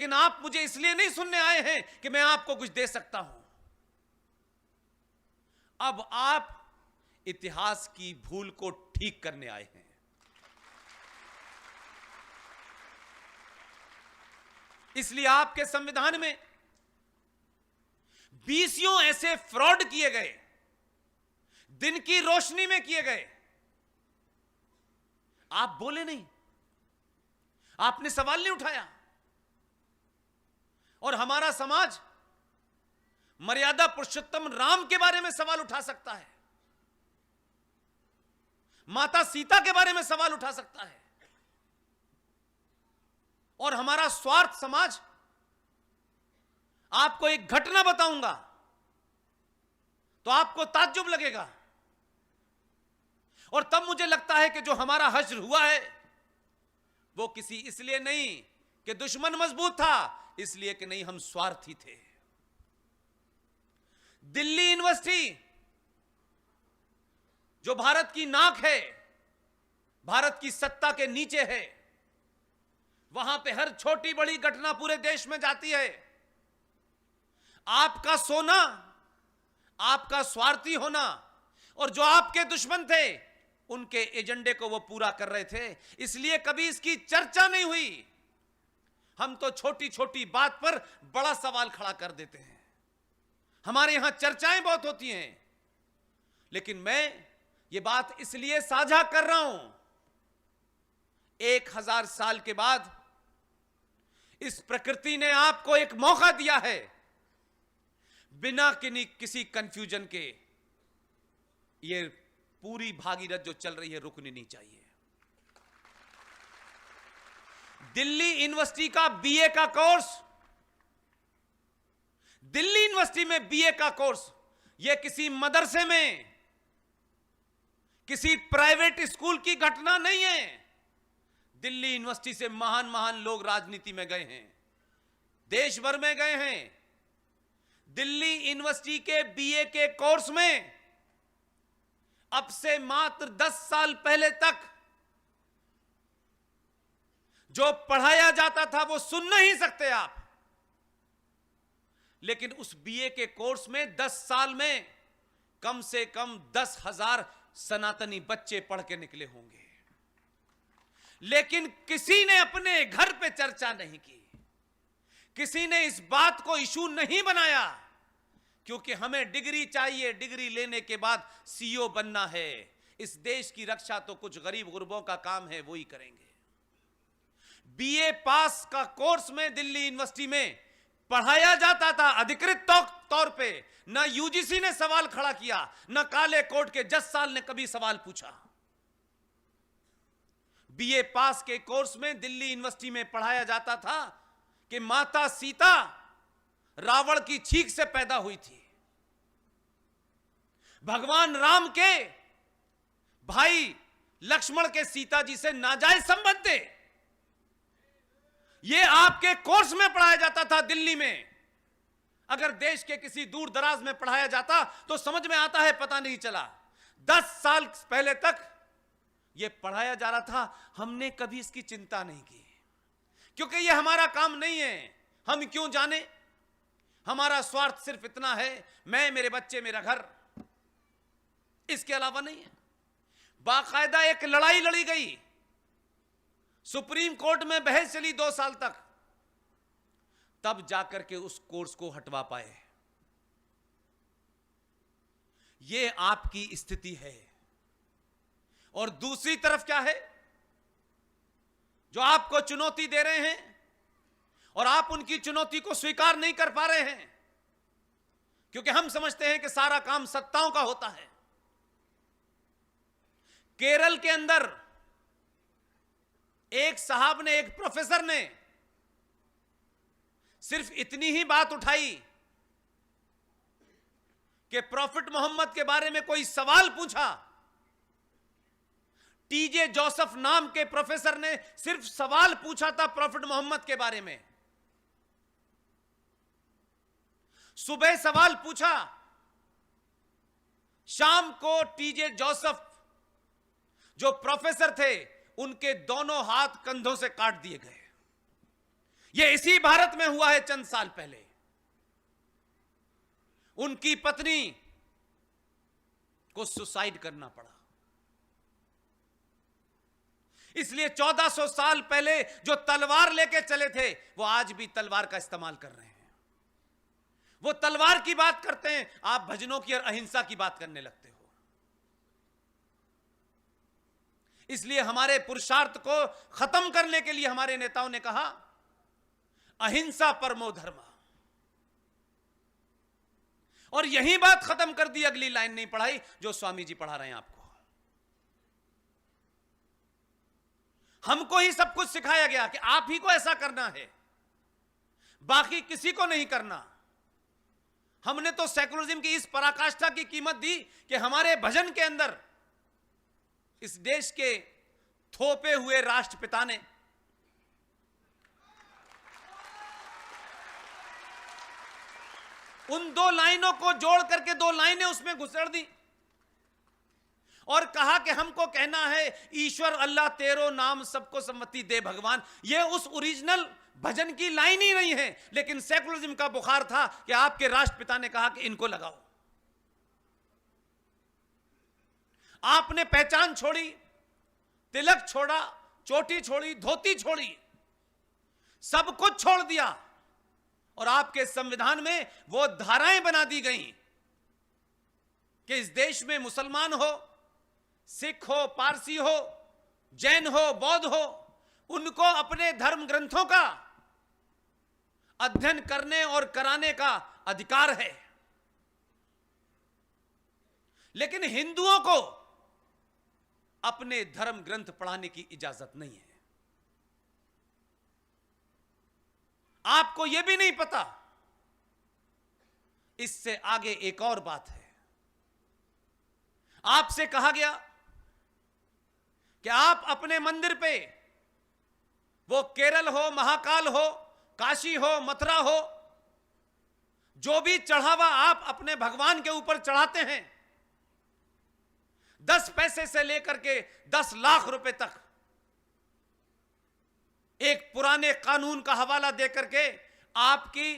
लेकिन आप मुझे इसलिए नहीं सुनने आए हैं कि मैं आपको कुछ दे सकता हूं। अब आप इतिहास की भूल को ठीक करने आए हैं। इसलिए आपके संविधान में 20 ऐसे फ्रॉड किए गए, दिन की रोशनी में किए गए। आप बोले नहीं, आपने सवाल नहीं उठाया। और हमारा समाज मर्यादा पुरुषोत्तम राम के बारे में सवाल उठा सकता है, माता सीता के बारे में सवाल उठा सकता है। और हमारा स्वार्थ समाज, आपको एक घटना बताऊंगा तो आपको ताज्जुब लगेगा। और तब मुझे लगता है कि जो हमारा हश्र हुआ है वो किसी इसलिए नहीं कि दुश्मन मजबूत था, इसलिए कि नहीं हम स्वार्थी थे। दिल्ली यूनिवर्सिटी जो भारत की नाक है, भारत की सत्ता के नीचे है, वहां पे हर छोटी बड़ी घटना पूरे देश में जाती है। आपका सोना, आपका स्वार्थी होना और जो आपके दुश्मन थे उनके एजेंडे को वो पूरा कर रहे थे, इसलिए कभी इसकी चर्चा नहीं हुई। हम तो छोटी छोटी बात पर बड़ा सवाल खड़ा कर देते हैं। हमारे यहां चर्चाएं बहुत होती हैं, लेकिन मैं ये बात इसलिए साझा कर रहा हूं, 1000 साल के बाद इस प्रकृति ने आपको एक मौका दिया है, बिना किसी कंफ्यूजन के ये पूरी भागीरथ जो चल रही है रुकनी नहीं चाहिए। दिल्ली यूनिवर्सिटी का बीए का कोर्स, दिल्ली यूनिवर्सिटी में बीए का कोर्स, यह किसी मदरसे में, किसी प्राइवेट स्कूल की घटना नहीं है। दिल्ली यूनिवर्सिटी से महान महान लोग राजनीति में गए हैं, देश भर में गए हैं। दिल्ली यूनिवर्सिटी के बीए के कोर्स में अब से मात्र 10 साल पहले तक जो पढ़ाया जाता था वो सुन नहीं सकते आप, लेकिन उस बीए के कोर्स में 10 साल में कम से कम 10,000 सनातनी बच्चे पढ़ के निकले होंगे। लेकिन किसी ने अपने घर पे चर्चा नहीं की, किसी ने इस बात को इशू नहीं बनाया, क्योंकि हमें डिग्री चाहिए, डिग्री लेने के बाद सीईओ बनना है। इस देश की रक्षा तो कुछ गरीब गुरबों का काम है, वो ही करेंगे। बीए पास का कोर्स में दिल्ली यूनिवर्सिटी में पढ़ाया जाता था अधिकृत तौर पे। ना यूजीसी ने सवाल खड़ा किया, ना काले कोट के जज साल ने कभी सवाल पूछा। बीए पास के कोर्स में दिल्ली यूनिवर्सिटी में पढ़ाया जाता था कि माता सीता रावण की छींक से पैदा हुई थी, भगवान राम के भाई लक्ष्मण के सीता जी से नाजायज संबंध थे। यह आपके कोर्स में पढ़ाया जाता था दिल्ली में। अगर देश के किसी दूर दराज में पढ़ाया जाता तो समझ में आता है, पता नहीं चला। 10 साल पहले तक यह पढ़ाया जा रहा था, हमने कभी इसकी चिंता नहीं की, क्योंकि यह हमारा काम नहीं है। हम क्यों जाने, हमारा स्वार्थ सिर्फ इतना है, मैं, मेरे बच्चे, मेरा घर, इसके अलावा नहीं है। बाकायदा एक लड़ाई लड़ी गई, सुप्रीम कोर्ट में बहस चली 2 साल तक, तब जाकर के उस कोर्स को हटवा पाए। यह आपकी स्थिति है। और दूसरी तरफ क्या है, जो आपको चुनौती दे रहे हैं और आप उनकी चुनौती को स्वीकार नहीं कर पा रहे हैं, क्योंकि हम समझते हैं कि सारा काम सत्ताओं का होता है। केरल के अंदर एक साहब ने, एक प्रोफेसर ने सिर्फ इतनी ही बात उठाई कि प्रॉफिट मोहम्मद के बारे में कोई सवाल पूछा। टीजे जोसेफ नाम के प्रोफेसर ने सिर्फ सवाल पूछा था प्रॉफिट मोहम्मद के बारे में। सुबह सवाल पूछा, शाम को टीजे जोसेफ जो प्रोफेसर थे उनके दोनों हाथ कंधों से काट दिए गए। यह इसी भारत में हुआ है चंद साल पहले। उनकी पत्नी को सुसाइड करना पड़ा। इसलिए 1400 साल पहले जो तलवार लेके चले थे वो आज भी तलवार का इस्तेमाल कर रहे हैं। वो तलवार की बात करते हैं, आप भजनों की और अहिंसा की बात करने लगते हो। इसलिए हमारे पुरुषार्थ को खत्म करने के लिए हमारे नेताओं ने कहा अहिंसा परमो धर्म, और यही बात खत्म कर दी, अगली लाइन नहीं पढ़ाई जो स्वामी जी पढ़ा रहे हैं आपको। हमको ही सब कुछ सिखाया गया कि आप ही को ऐसा करना है, बाकी किसी को नहीं करना। हमने तो सेकुलरिज्म की इस पराकाष्ठा की कीमत दी कि हमारे भजन के अंदर इस देश के थोपे हुए राष्ट्रपिता ने उन दो लाइनों को जोड़ करके दो लाइनें उसमें घुसेड़ दी और कहा कि हमको कहना है ईश्वर अल्लाह तेरो नाम सबको सम्मति दे भगवान। यह उस ओरिजिनल भजन की लाइन ही नहीं है, लेकिन सेकुलरिज्म का बुखार था कि आपके राष्ट्रपिता ने कहा कि इनको लगाओ। आपने पहचान छोड़ी, तिलक छोड़ा, चोटी छोड़ी, धोती छोड़ी, सब कुछ छोड़ दिया और आपके संविधान में वो धाराएं बना दी गई कि इस देश में मुसलमान हो, सिख हो, पारसी हो, जैन हो, बौद्ध हो, उनको अपने धर्म ग्रंथों का अध्ययन करने और कराने का अधिकार है, लेकिन हिंदुओं को अपने धर्म ग्रंथ पढ़ाने की इजाजत नहीं है। आपको यह भी नहीं पता, इससे आगे एक और बात है। आपसे कहा गया कि आप अपने मंदिर पे, वो केरल हो, महाकाल हो, काशी हो, मथुरा हो, जो भी चढ़ावा आप अपने भगवान के ऊपर चढ़ाते हैं, 10 पैसे से लेकर के 10 लाख रुपए तक, एक पुराने कानून का हवाला देकर के आपकी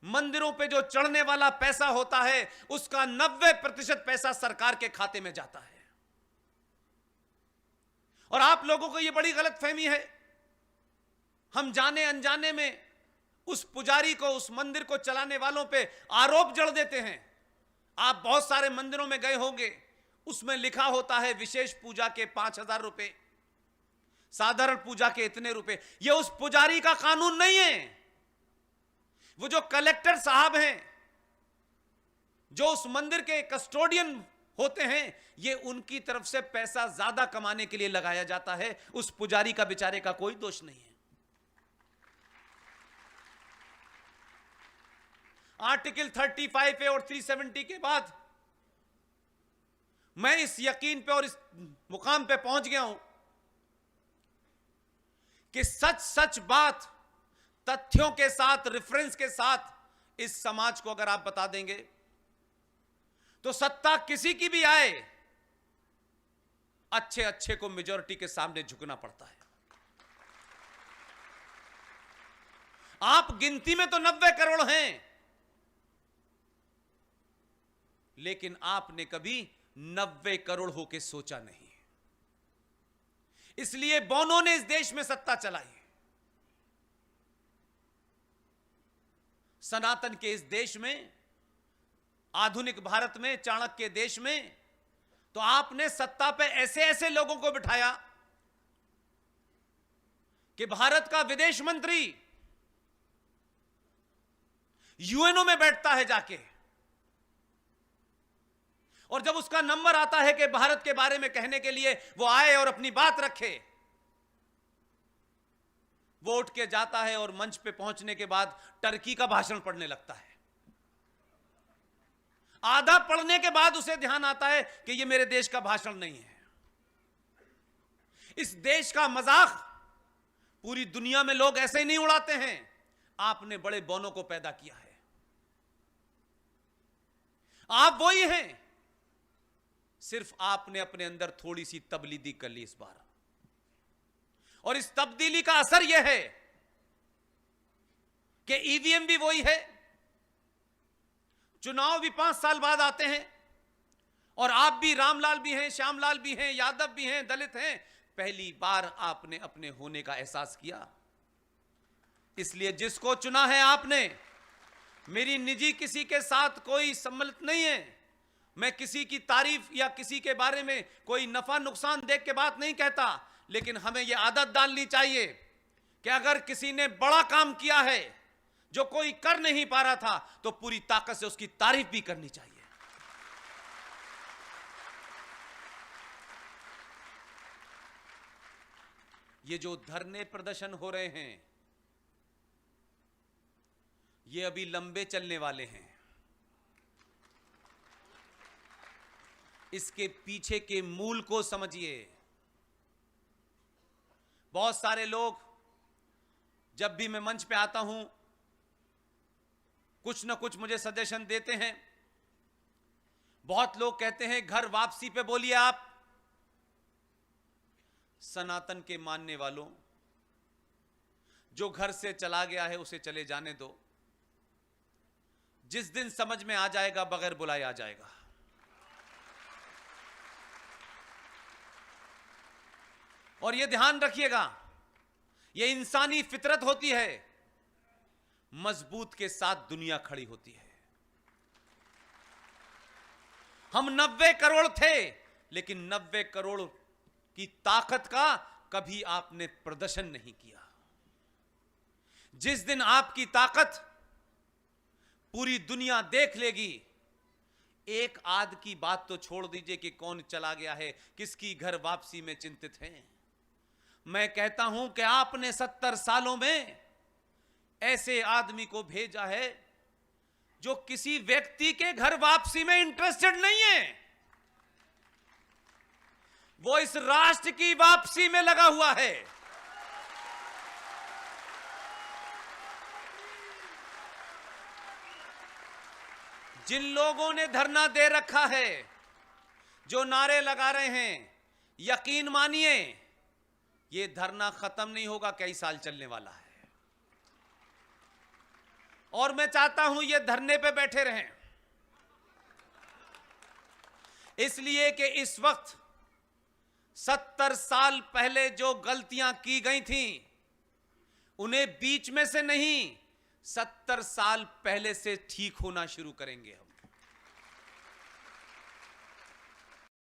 मंदिरों पे जो चढ़ने वाला पैसा होता है उसका 90% पैसा सरकार के खाते में जाता है। और आप लोगों को यह बड़ी गलतफहमी है, हम जाने अनजाने में उस पुजारी को, उस मंदिर को चलाने वालों पे आरोप जड़ देते हैं। आप बहुत सारे मंदिरों में गए होंगे, उसमें लिखा होता है विशेष पूजा के 5000 रुपए, साधारण पूजा के इतने रुपए। यह उस पुजारी का कानून नहीं है। वो जो कलेक्टर साहब हैं, जो उस मंदिर के कस्टोडियन होते हैं, ये उनकी तरफ से पैसा ज्यादा कमाने के लिए लगाया जाता है। उस पुजारी का बेचारे का कोई दोष नहीं है। आर्टिकल 35 और 370 के बाद मैं इस यकीन पे और इस मुकाम पे पहुंच गया हूं कि सच सच बात तथ्यों के साथ, रेफरेंस के साथ इस समाज को अगर आप बता देंगे तो सत्ता किसी की भी आए, अच्छे अच्छे को मेजॉरिटी के सामने झुकना पड़ता है। आप गिनती में तो 90 करोड़ हैं, लेकिन आपने कभी 90 करोड़ होके सोचा नहीं। इसलिए बोनो ने इस देश में सत्ता चलाई। सनातन के इस देश में, आधुनिक भारत में, चाणक्य के देश में, तो आपने सत्ता पे ऐसे ऐसे लोगों को बिठाया कि भारत का विदेश मंत्री यूएनओ में बैठता है जाके, और जब उसका नंबर आता है कि भारत के बारे में कहने के लिए वो आए और अपनी बात रखे, वो उठ के जाता है और मंच पे पहुंचने के बाद टर्की का भाषण पढ़ने लगता है। आधा पढ़ने के बाद उसे ध्यान आता है कि ये मेरे देश का भाषण नहीं है। इस देश का मजाक पूरी दुनिया में लोग ऐसे ही नहीं उड़ाते हैं। आपने बड़े बोनों को पैदा किया है। आप वही हैं, सिर्फ आपने अपने अंदर थोड़ी सी तब्दीली कर ली इस बार, और इस तब्दीली का असर यह है कि ईवीएम भी वही है, चुनाव भी 5 साल बाद आते हैं, और आप भी, रामलाल भी हैं, श्यामलाल भी हैं, यादव भी हैं, दलित हैं, पहली बार आपने अपने होने का एहसास किया। इसलिए जिसको चुना है आपने, मेरी निजी किसी के साथ कोई सम्मिलित नहीं है, मैं किसी की तारीफ या किसी के बारे में कोई नफा नुकसान देख के बात नहीं कहता, लेकिन हमें यह आदत डालनी चाहिए कि अगर किसी ने बड़ा काम किया है जो कोई कर नहीं पा रहा था, तो पूरी ताकत से उसकी तारीफ भी करनी चाहिए। ये जो धरने प्रदर्शन हो रहे हैं, ये अभी लंबे चलने वाले हैं। इसके पीछे के मूल को समझिए। बहुत सारे लोग, जब भी मैं मंच पे आता हूं, कुछ ना कुछ मुझे सजेशन देते हैं। बहुत लोग कहते हैं घर वापसी पे बोलिए आप। सनातन के मानने वालों, जो घर से चला गया है उसे चले जाने दो, जिस दिन समझ में आ जाएगा बगैर बुलाए आ जाएगा। और यह ध्यान रखिएगा, यह इंसानी फितरत होती है, मजबूत के साथ दुनिया खड़ी होती है। हम 90 करोड़ थे, लेकिन 90 करोड़ की ताकत का कभी आपने प्रदर्शन नहीं किया। जिस दिन आपकी ताकत पूरी दुनिया देख लेगी, एक आध की बात तो छोड़ दीजिए कि कौन चला गया है, किसकी घर वापसी में चिंतित हैं। मैं कहता हूं कि आपने 70 सालों में ऐसे आदमी को भेजा है जो किसी व्यक्ति के घर वापसी में इंटरेस्टेड नहीं है, वो इस राष्ट्र की वापसी में लगा हुआ है। जिन लोगों ने धरना दे रखा है, जो नारे लगा रहे हैं, यकीन मानिए ये धरना खत्म नहीं होगा, कई साल चलने वाला है। और मैं चाहता हूं ये धरने पे बैठे रहें, इसलिए कि इस वक्त 70 साल पहले जो गलतियां की गई थी, उन्हें बीच में से नहीं, 70 साल पहले से ठीक होना शुरू करेंगे हम।